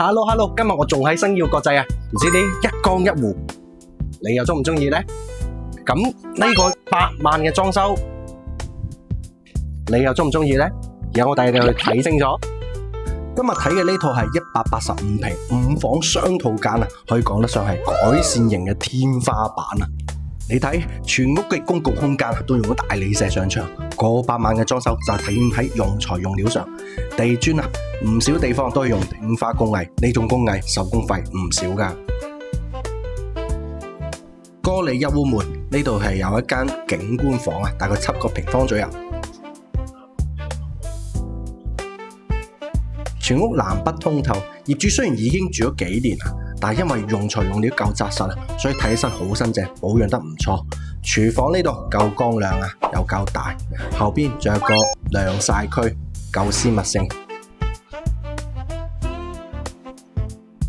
Hello，今日我仲喺星耀國際啊，唔知你一江一湖，你又中唔中意呢？咁呢個8萬嘅裝修，你又中唔中意呢？而家我帶你去睇清楚。今日睇嘅呢套係185平5房雙套間啊，可以講得上係改善型嘅天花板啊！你睇全屋嘅公共空間都用咗大理石上牆，過8萬嘅裝修就係體現喺用材用料上。地磚啊，唔少地方都係用頂花工藝，呢種工藝手工費唔少噶。歌里一屋門呢度係有一間景觀房啊，大概7個平方左右。全屋南北通透，業主雖然已經住咗幾年啦，但係因為用材用料夠紮實啊，所以睇起身好新淨，保養得唔錯。廚房呢度夠光亮啊，又夠大，後邊仲有個晾曬區，夠私密性。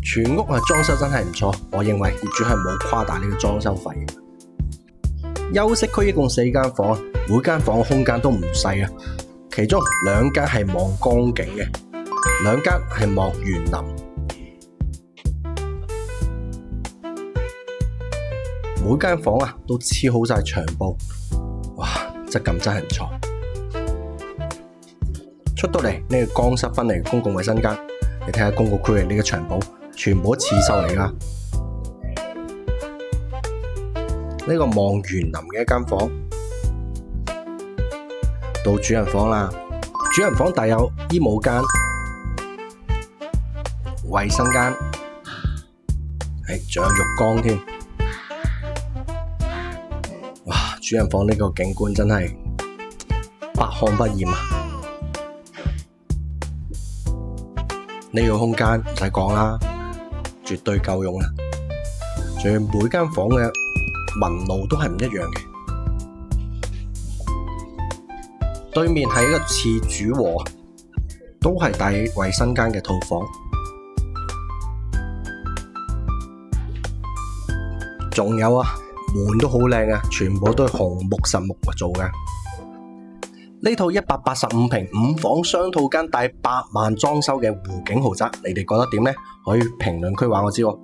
全屋裝修真係唔錯，我認為業主係冇誇大呢個裝修費。休息區一共4間房，每間房嘅空間都唔細啊，其中2間係望江景嘅，2間係望園林。每間房都黐好晒牆布，哇，質感真係唔錯。出到嚟呢個乾濕分離公共衛生間，你睇下公共區域呢個牆布，全部都刺繡嚟噶。呢個望園林嘅一間房，到主人房啦。主人房帶有衣帽間、衛生間，仲有浴缸添。哇！主人房呢個景觀真係百看不厭啊！呢個空間唔使講啦，絕對夠用啦。仲有每間房嘅紋路都係唔一樣嘅。對面係一個次主和，都係帶衛生間嘅套房。仲有門都好靚啊，全部都係紅木實木做嘅。呢套185平5房雙套間帶8萬裝修嘅湖景豪宅，你哋覺得點呢？可以評論區話我知喎。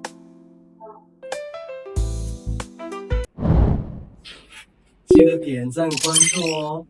記得點讚關注哦。